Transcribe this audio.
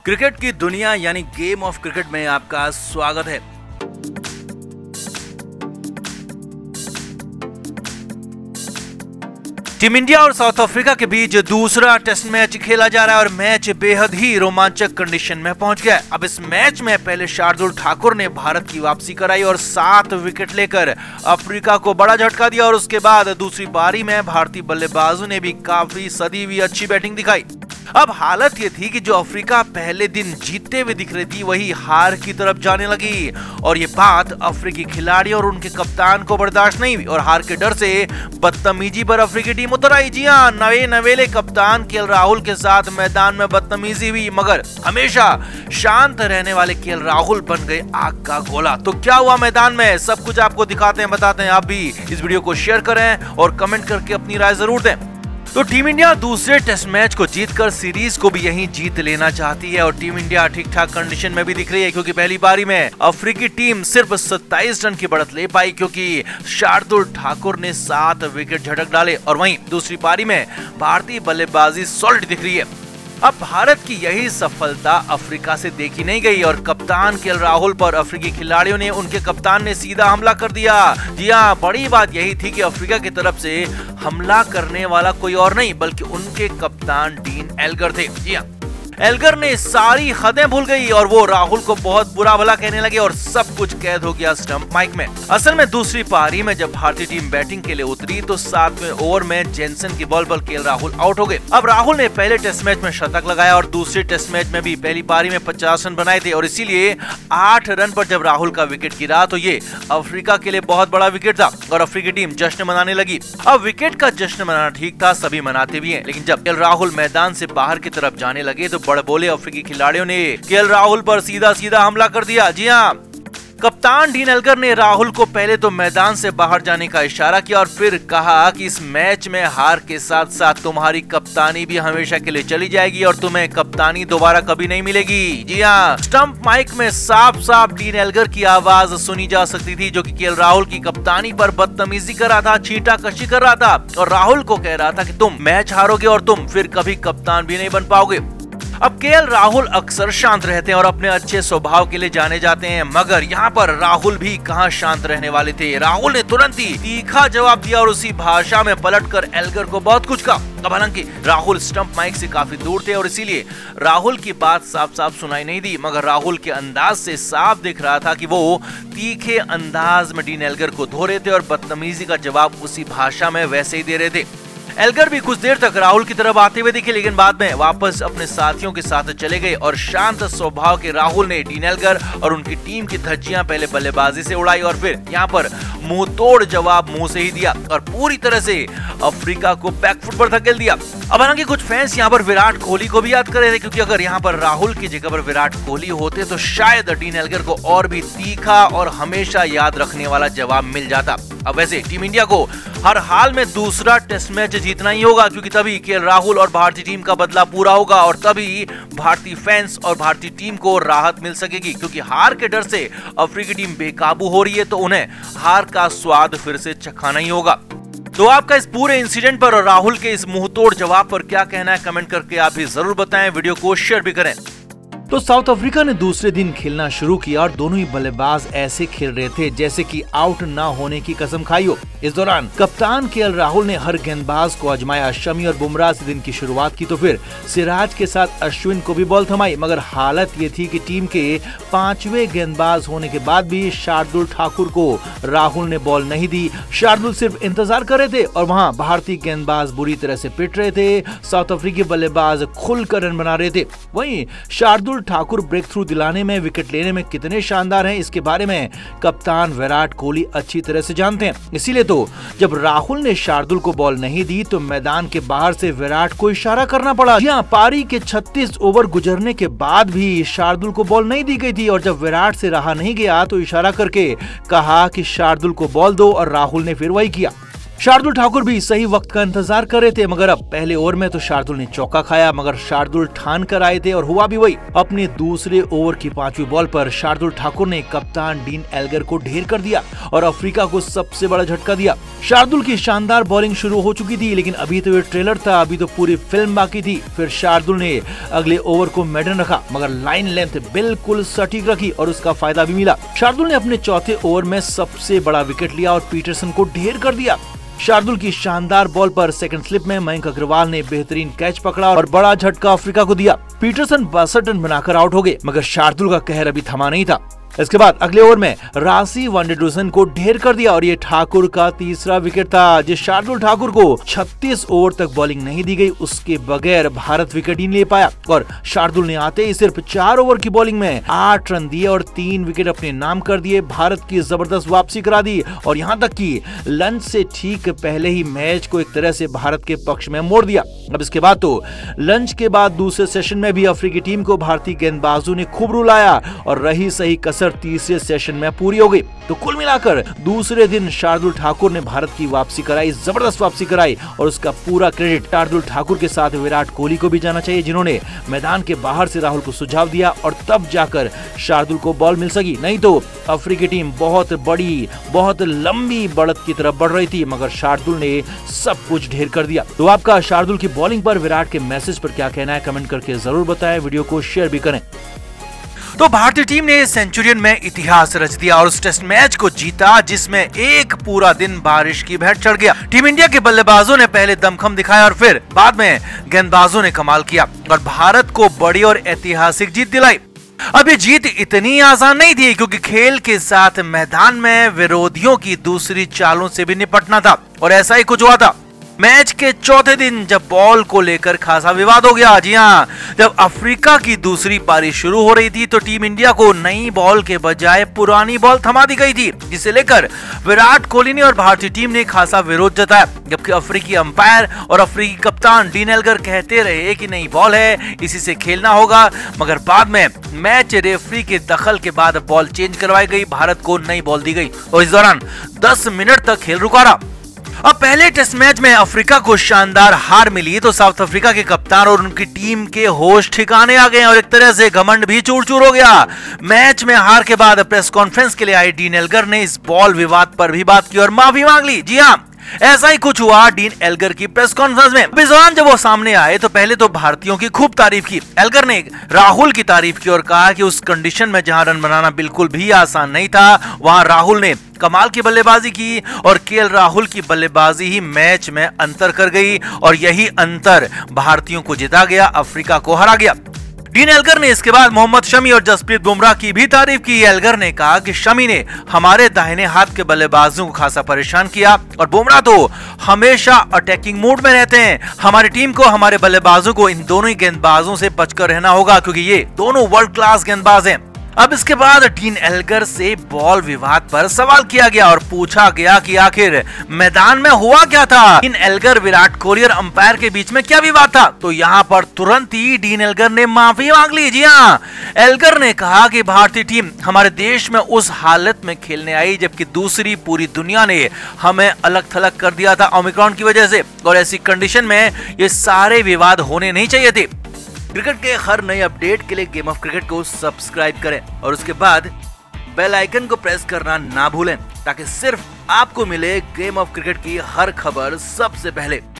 Cricket की दुनिया यानी गेम ऑफ क्रिकेट में आपका स्वागत है। टीम इंडिया और साउथ अफ्रीका के बीच दूसरा टेस्ट मैच खेला जा रहा है और मैच बेहद ही रोमांचक कंडीशन में पहुंच गया है। अब इस मैच में पहले शार्दुल ठाकुर ने भारत की वापसी कराई और 7 विकेट लेकर अफ्रीका को बड़ा झटका दिया और उसके बाद दूसरी पारी में भारतीय बल्लेबाजों ने भी काफी सदी हुई अच्छी बैटिंग दिखाई। अब हालत ये थी कि जो अफ्रीका पहले दिन जीतते हुए दिख रही थी वही हार की तरफ जाने लगी और ये बात अफ्रीकी खिलाड़ी और उनके कप्तान को बर्दाश्त नहीं हुई और हार के डर से बदतमीजी पर अफ्रीकी टीम उतर आई। जी हाँ, नवेले कप्तान केएल राहुल के साथ मैदान में बदतमीजी हुई, मगर हमेशा शांत रहने वाले केएल राहुल बन गए आग का गोला। तो क्या हुआ मैदान में, सब कुछ आपको दिखाते हैं, बताते हैं। आप भी इस वीडियो को शेयर करें और कमेंट करके अपनी राय जरूर दें। तो टीम इंडिया दूसरे टेस्ट मैच को जीतकर सीरीज को भी यहीं जीत लेना चाहती है और टीम इंडिया ठीक ठाक कंडीशन में भी दिख रही है, क्योंकि पहली पारी में अफ्रीकी टीम सिर्फ 27 रन की बढ़त ले पाई क्योंकि शार्दुल ठाकुर ने 7 विकेट झटक डाले और वहीं दूसरी पारी में भारतीय बल्लेबाजी सॉलिड दिख रही है। अब भारत की यही सफलता अफ्रीका से देखी नहीं गई और कप्तान केएल राहुल पर अफ्रीकी खिलाड़ियों ने उनके कप्तान ने सीधा हमला कर दिया। जी हाँ, बड़ी बात यही थी कि अफ्रीका की तरफ से हमला करने वाला कोई और नहीं बल्कि उनके कप्तान डीन एल्गर थे। जी हाँ, एल्गर ने सारी हदें भूल गई और वो राहुल को बहुत बुरा भला कहने लगे और सब कुछ कैद हो गया स्टंप माइक में। असल में दूसरी पारी में जब भारतीय टीम बैटिंग के लिए उतरी तो 7वें ओवर में जेनसन की बॉल पर केएल राहुल आउट हो गए। अब राहुल ने पहले टेस्ट मैच में शतक लगाया और दूसरे टेस्ट मैच में भी पहली पारी में 50 रन बनाए थे और इसीलिए 8 रन पर जब राहुल का विकेट गिरा तो ये अफ्रीका के लिए बहुत बड़ा विकेट था और अफ्रीकी टीम जश्न मनाने लगी। अब विकेट का जश्न मनाना ठीक था, सभी मनाते भी हैं, लेकिन जब केएल राहुल मैदान से बाहर की तरफ जाने लगे तो बड़े बोले अफ्रीकी खिलाड़ियों ने केएल राहुल पर सीधा हमला कर दिया। जी हाँ, कप्तान डीन एल्गर ने राहुल को पहले तो मैदान से बाहर जाने का इशारा किया और फिर कहा कि इस मैच में हार के साथ साथ तुम्हारी कप्तानी भी हमेशा के लिए चली जाएगी और तुम्हें कप्तानी दोबारा कभी नहीं मिलेगी। जी हाँ, स्टंप माइक में साफ डीन एल्गर की आवाज सुनी जा सकती थी जो कि केएल राहुल की कप्तानी पर बदतमीजी कर रहा था, छींटाकशी कर रहा था और राहुल को कह रहा था कि तुम मैच हारोगे और तुम फिर कभी कप्तान भी नहीं बन पाओगे। अब केएल राहुल अक्सर शांत रहते हैं और अपने अच्छे स्वभाव के लिए जाने जाते हैं, मगर यहाँ पर राहुल भी कहाँ शांत रहने वाले थे। राहुल ने तुरंत ही तीखा जवाब दिया और उसी भाषा में पलटकर एल्गर को बहुत कुछ कहा। अब हालांकि राहुल स्टंप माइक से काफी दूर थे और इसीलिए राहुल की बात साफ सुनाई नहीं दी, मगर राहुल के अंदाज से साफ दिख रहा था कि वो तीखे अंदाज में डीन एल्गर को धो रहे थे और बदतमीजी का जवाब उसी भाषा में वैसे ही दे रहे थे। एल्गर भी कुछ देर तक राहुल की तरफ आते हुए दिखे, लेकिन बाद में वापस अपने साथियों के साथ चले गए और शांत स्वभाव के राहुल ने डीन एल्गर और उनकी टीम की धज्जियां पहले बल्लेबाजी से उड़ाई और फिर यहाँ पर मुंह तोड़ जवाब मुंह से ही दिया और पूरी तरह से अफ्रीका को बैकफुट पर धकेल दिया। अब हालांकि कुछ फैंस यहाँ पर विराट कोहली को भी याद कर रहे थे, क्योंकि अगर यहाँ पर राहुल की जगह पर विराट कोहली होते तो शायद डीन एल्गर को और भी तीखा और हमेशा याद रखने वाला जवाब मिल जाता। अब वैसे टीम इंडिया को हर हाल में दूसरा टेस्ट मैच जीतना ही होगा, क्योंकि तभी केएल राहुल और भारतीय टीम का बदला पूरा होगा और तभी भारतीय फैंस और भारतीय टीम को राहत मिल सकेगी, क्योंकि हार के डर से अफ्रीकी टीम बेकाबू हो रही है तो उन्हें हार का स्वाद फिर से चखाना ही होगा। तो आपका इस पूरे इंसिडेंट पर और राहुल के इस मुंहतोड़ जवाब पर क्या कहना है, कमेंट करके आप भी जरूर बताएं। वीडियो को शेयर भी करें। तो साउथ अफ्रीका ने दूसरे दिन खेलना शुरू किया और दोनों ही बल्लेबाज ऐसे खेल रहे थे जैसे कि आउट ना होने की कसम खाई हो। इस दौरान कप्तान केएल राहुल ने हर गेंदबाज को आजमाया। शमी और बुमराह से दिन की शुरुआत की तो फिर सिराज के साथ अश्विन को भी बॉल थमाई, मगर हालत ये थी कि टीम के 5वें गेंदबाज होने के बाद भी शार्दुल ठाकुर को राहुल ने बॉल नहीं दी। शार्दुल सिर्फ इंतजार कर रहे थे और वहाँ भारतीय गेंदबाज बुरी तरह से पिट रहे थे। साउथ अफ्रीकी बल्लेबाज खुलकर रन बना रहे थे। वहीं शार्दुल ठाकुर ब्रेक थ्रू दिलाने में, विकेट लेने में कितने शानदार हैं इसके बारे में कप्तान विराट कोहली अच्छी तरह से जानते हैं। इसीलिए तो जब राहुल ने शार्दुल को बॉल नहीं दी तो मैदान के बाहर से विराट को इशारा करना पड़ा। यहाँ पारी के 36 ओवर गुजरने के बाद भी शार्दुल को बॉल नहीं दी गई थी और जब विराट से रहा नहीं गया तो इशारा करके कहा कि शार्दुल को बॉल दो और राहुल ने फिर वही किया। शार्दुल ठाकुर भी सही वक्त का इंतजार कर रहे थे, मगर अब पहले ओवर में तो शार्दुल ने चौका खाया, मगर शार्दुल ठान कर आए थे और हुआ भी वही। अपने दूसरे ओवर की 5वीं बॉल पर शार्दुल ठाकुर ने कप्तान डीन एल्गर को ढेर कर दिया और अफ्रीका को सबसे बड़ा झटका दिया। शार्दुल की शानदार बॉलिंग शुरू हो चुकी थी, लेकिन अभी तो ये ट्रेलर था, अभी तो पूरी फिल्म बाकी थी। फिर शार्दुल ने अगले ओवर को मेडन रखा, मगर लाइन लेंथ बिल्कुल सटीक रखी और उसका फायदा भी मिला। शार्दुल ने अपने चौथे ओवर में सबसे बड़ा विकेट लिया और पीटरसन को ढेर कर दिया। शार्दुल की शानदार बॉल पर सेकंड स्लिप में मयंक अग्रवाल ने बेहतरीन कैच पकड़ा और बड़ा झटका अफ्रीका को दिया। पीटरसन 62 रन बनाकर आउट हो गए, मगर शार्दुल का कहर अभी थमा नहीं था। इसके बाद अगले ओवर में रासी वांडेडुसन को ढेर कर दिया और ये ठाकुर का तीसरा विकेट था। जिस शार्दुल ठाकुर को 36 ओवर तक बॉलिंग नहीं दी गई, उसके बगैर भारत विकेट ही नहीं ले पाया और शार्दुल ने आते ही सिर्फ 4 ओवर की बॉलिंग में 8 रन दिए और 3 विकेट अपने नाम कर दिए। भारत की जबरदस्त वापसी करा दी और यहाँ तक कि लंच से ठीक पहले ही मैच को एक तरह से भारत के पक्ष में मोड़ दिया। अब इसके बाद तो लंच के बाद दूसरे सेशन में भी अफ्रीकी टीम को भारतीय गेंदबाजों ने खूब रुलाया और रही सही कसर तीसरे सेशन में पूरी हो गई। तो कुल मिलाकर दूसरे दिन शार्दुल ठाकुर ने भारत की वापसी कराई, जबरदस्त वापसी कराई और उसका पूरा क्रेडिट शार्दुल ठाकुर के साथ विराट कोहली को भी जाना चाहिए, जिन्होंने मैदान के बाहर से राहुल को सुझाव दिया और तब जाकर शार्दुल को बॉल मिल सकी। नहीं तो अफ्रीकी टीम बहुत बड़ी, बहुत लंबी बढ़त की तरफ बढ़ रही थी, मगर शार्दुल ने सब कुछ ढेर कर दिया। तो आपका शार्दुल की बॉलिंग पर विराट के मैसेज पर क्या कहना है, कमेंट करके जरूर बताएं। वीडियो को शेयर भी करें। तो भारतीय टीम ने सेंचुरियन में इतिहास रच दिया और उस टेस्ट मैच को जीता, जिसमें एक पूरा दिन बारिश की भेंट चढ़ गया। टीम इंडिया के बल्लेबाजों ने पहले दमखम दिखाया और फिर बाद में गेंदबाजों ने कमाल किया और भारत को बड़ी और ऐतिहासिक जीत दिलाई। अब ये जीत इतनी आसान नहीं थी, क्योंकि खेल के साथ मैदान में विरोधियों की दूसरी चालों से भी निपटना था और ऐसा ही कुछ हुआ था। मैच के चौथे दिन जब बॉल को लेकर खासा विवाद हो गया। जी हाँ, जब अफ्रीका की दूसरी पारी शुरू हो रही थी तो टीम इंडिया को नई बॉल के बजाय पुरानी बॉल थमा दी गई थी, जिसे लेकर विराट कोहली ने और भारतीय टीम ने खासा विरोध जताया। जबकि अफ्रीकी अंपायर और अफ्रीकी कप्तान डीन एल्गर कहते रहे कि नई बॉल है, इसी से खेलना होगा, मगर बाद में मैच रेफरी के दखल के बाद बॉल चेंज करवाई गई, भारत को नई बॉल दी गई और इस दौरान 10 मिनट तक खेल रुका रहा। अब पहले टेस्ट मैच में अफ्रीका को शानदार हार मिली तो साउथ अफ्रीका के कप्तान और उनकी टीम के होश ठिकाने आ गए और एक तरह से घमंड भी चूर चूर हो गया। मैच में हार के बाद प्रेस कॉन्फ्रेंस के लिए आए डीन एल्गर ने इस बॉल विवाद पर भी बात की और माफी मांग ली। जी हाँ, ऐसा ही कुछ हुआ डीन एल्गर की प्रेस कॉन्फ्रेंस में। इस दौरान जब वो सामने आए तो पहले तो भारतीयों की खूब तारीफ की। एल्गर ने राहुल की तारीफ की और कहा कि उस कंडीशन में जहां रन बनाना बिल्कुल भी आसान नहीं था, वहां राहुल ने कमाल की बल्लेबाजी की और केएल राहुल की बल्लेबाजी ही मैच में अंतर कर गई और यही अंतर भारतीयों को जिता गया, अफ्रीका को हरा गया। डीन एल्गर ने इसके बाद मोहम्मद शमी और जसप्रीत बुमराह की भी तारीफ की। एल्गर ने कहा कि शमी ने हमारे दाहिने हाथ के बल्लेबाजों को खासा परेशान किया और बुमराह तो हमेशा अटैकिंग मूड में रहते हैं। हमारी टीम को, हमारे बल्लेबाजों को इन दोनों ही गेंदबाजों से बचकर रहना होगा, क्योंकि ये दोनों वर्ल्ड क्लास गेंदबाज हैं। अब इसके बाद डीन एल्गर से बॉल विवाद पर सवाल किया गया और पूछा गया कि आखिर मैदान में हुआ क्या था। डीन एल्गर, विराट कोहली और अंपायर के बीच में क्या विवाद था? तो यहाँ पर तुरंत ही डीन एल्गर ने माफी मांग ली। जी हाँ, एल्गर ने कहा कि भारतीय टीम हमारे देश में उस हालत में खेलने आई जबकि दूसरी पूरी दुनिया ने हमें अलग थलग कर दिया था ओमिक्रॉन की वजह से, और ऐसी कंडीशन में ये सारे विवाद होने नहीं चाहिए थे। क्रिकेट के हर नए अपडेट के लिए गेम ऑफ क्रिकेट को सब्सक्राइब करें और उसके बाद बेल आइकन को प्रेस करना ना भूलें, ताकि सिर्फ आपको मिले गेम ऑफ क्रिकेट की हर खबर सबसे पहले।